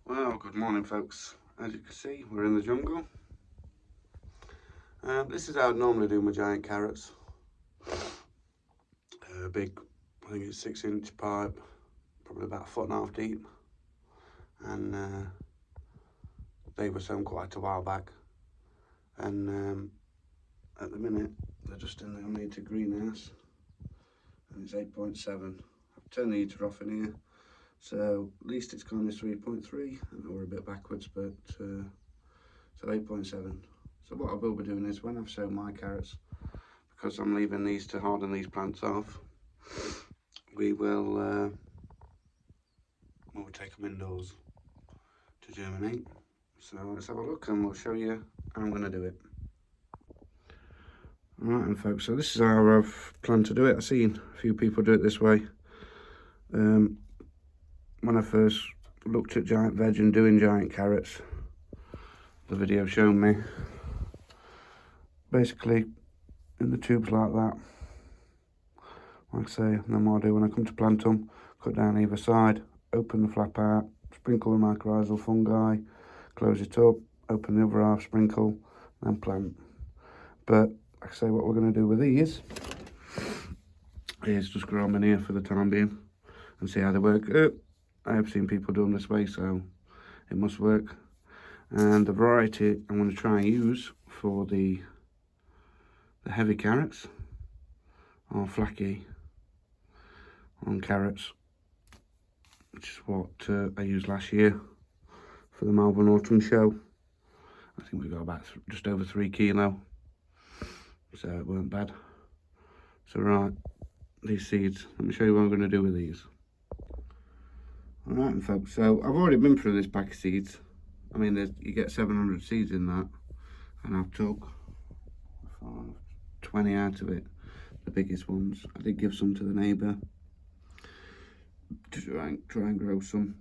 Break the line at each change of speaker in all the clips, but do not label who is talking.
Well, good morning folks. As you can see, we're in the jungle. This is how I normally do my giant carrots. Big, I think it's 6-inch pipe, probably about 1.5 feet deep. And they were sown quite a while back. And at the minute, they're just in the unheated greenhouse. And it's 8.7. I've turned the heater off in here. So at least it's kind of 3.3. I know we're a bit backwards, but so 8.7. So what I will be doing is when I've sown my carrots, because I'm leaving these to harden these plants off, we'll take them indoors to germinate. So let's have a look and we'll show you how I'm going to do it. Alright then folks, so this is how I've planned to do it. I've seen a few people do it this way. When I first looked at giant veg and doing giant carrots, the video showed me basically in the tubes like that, like I say. And then what I do when I come to plant them, cut down either side, open the flap out, sprinkle with mycorrhizal fungi, close it up, open the other half, sprinkle, then plant. But like I say, what we're going to do with these is just grow them in here for the time being and see how they work. I have seen people do them this way, so it must work. And the variety I'm going to try and use for the heavy carrots are flaky on carrots, which is what I used last year for the Melbourne Autumn Show. I think we got about just over 3 kilo, so it weren't bad. So right, these seeds, let me show you what I'm going to do with these. Alright folks, so I've already been through this pack of seeds. I mean, you get 700 seeds in that, and I've took 20 out of it, the biggest ones. I did give some to the neighbour to try and grow some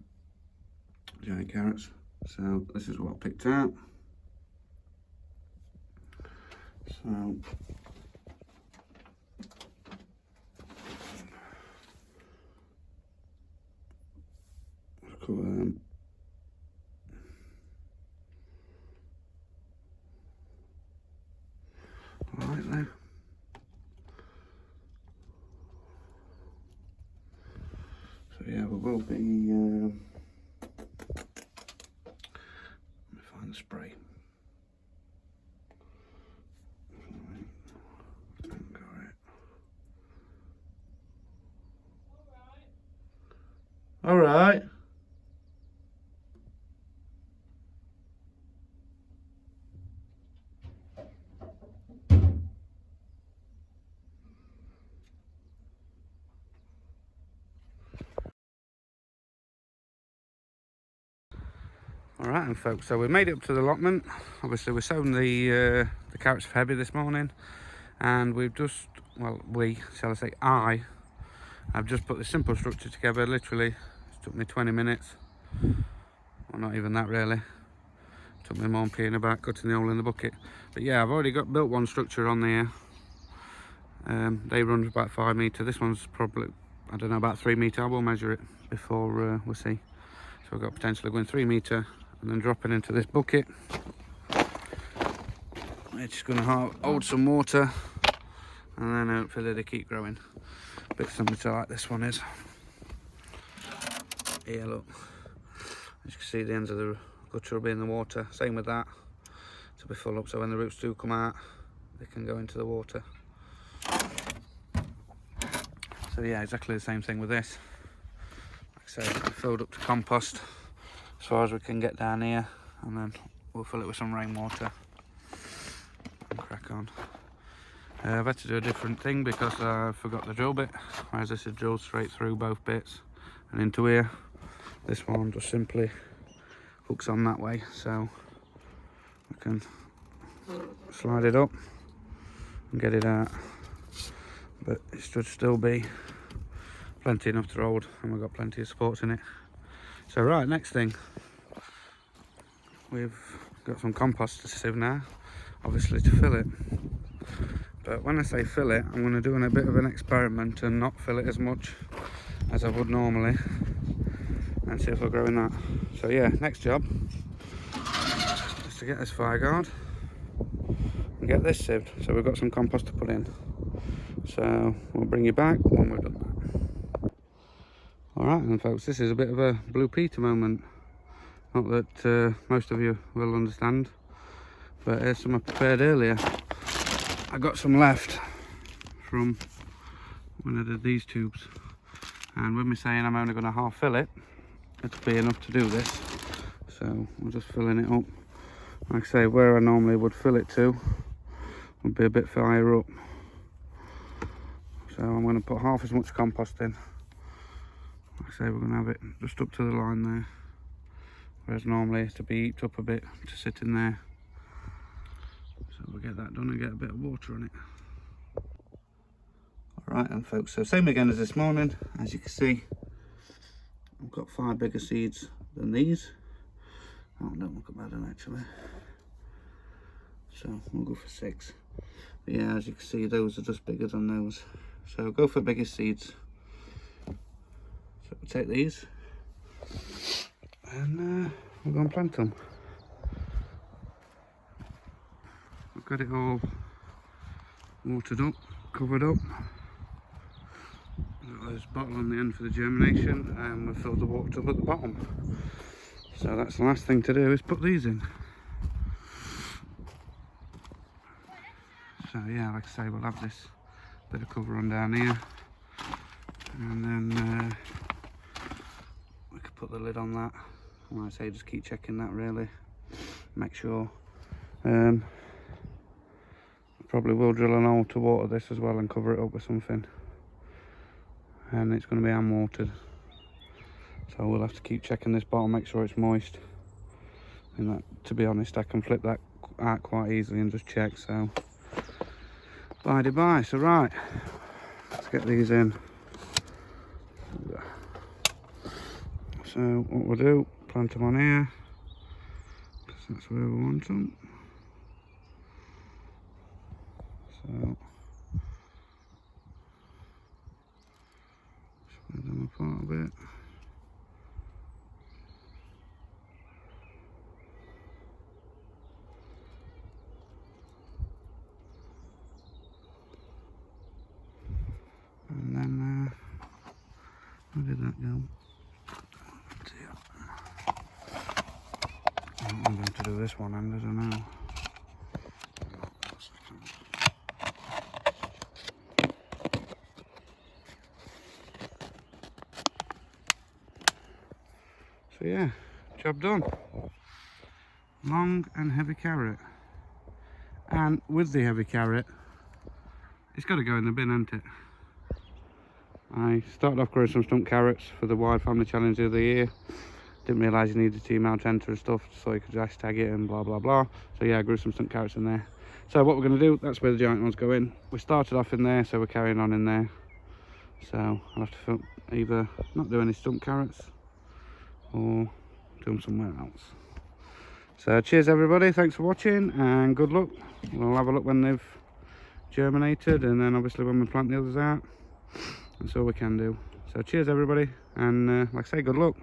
giant carrots. So this is what I picked out. So cover them. Right there. So yeah, we will be, let me find the spray. All right. Alright then folks, so we made it up to the allotment. Obviously we're sowing the carrots for heavy this morning, and we've just, well, shall I say I've just put this simple structure together. Literally, it took me 20 minutes, well, not even that really. It took me more than peeing about cutting the hole in the bucket. But yeah, I've already built one structure on there. They run about 5 metre. This one's probably, I don't know, about 3 metre. I will measure it before we'll see. So we've got potentially going 3 metre and then dropping into this bucket. It's just going to hold some water, and then hopefully they keep growing. A bit similar like this one is. Here, look. As you can see, the ends of the gutter will be in the water. Same with that. To be full up, so when the roots do come out, they can go into the water. So yeah, exactly the same thing with this. Like I say, filled up to compost as far as we can get down here, and then we'll fill it with some rainwater and crack on. I've had to do a different thing because I forgot the drill bit, whereas this is drilled straight through both bits and into here. This one just simply hooks on that way, so we can slide it up and get it out, but it should still be plenty enough to hold, and we've got plenty of supports in it. So right, next thing, we've got some compost to sieve now, obviously to fill it. But when I say fill it, I'm going to do a bit of an experiment and not fill it as much as I would normally. and see if we're growing that. So yeah, next job is to get this fire guard and get this sieved, so we've got some compost to put in. So we'll bring you back when we've done that. Alright then folks, this is a bit of a Blue Peter moment. Not that most of you will understand, but here's some I prepared earlier. I got some left from when I did these tubes, and with me saying I'm only going to half fill it, it'll be enough to do this. So I'm just filling it up. Like I say, where I normally would fill it to would be a bit higher up. So I'm going to put half as much compost in. Like I say, we're going to have it just up to the line there, whereas normally it's to be heaped up a bit to sit in there. So we'll get that done and get a bit of water on it. Alright then folks, so same again as this morning. As you can see, I've got 5 bigger seeds than these. Oh, don't look at that actually. So we'll go for 6. But yeah, as you can see, those are just bigger than those. So go for bigger seeds. So we'll take these and we're going to plant them. I've got it all watered up, covered up. Got this bottle on the end for the germination, and we've filled the water tub at the bottom. So that's the last thing to do, is put these in. So yeah, like I say, we'll have this bit of cover on down here, and then we could put the lid on that. And like I say, just keep checking that really, make sure. Probably will drill an hole to water this as well and cover it up with something, and it's going to be hand watered, so we'll have to keep checking this bottom, make sure it's moist. And that, to be honest, I can flip that out quite easily and just check. So bye. So right, let's get these in. So what we'll do, plant them on here, because that's where we want them. So spread them apart a bit. And then where did that go? I'm going to do this one handed, I know. So yeah, job done. Long and heavy carrot. And with the heavy carrot, it's got to go in the bin, hasn't it? I started off growing some stump carrots for the Whyde family challenge the other year. Didn't realise you needed to email to enter and stuff, so you could hashtag it and blah blah blah. So yeah, I grew some stump carrots in there. So what we're going to do, that's where the giant ones go in. We started off in there, so we're carrying on in there. So I'll have to either not do any stump carrots or do them somewhere else. So cheers everybody, thanks for watching and good luck. We'll have a look when they've germinated, and then obviously when we plant the others out. That's all we can do. So cheers everybody, and like I say, good luck.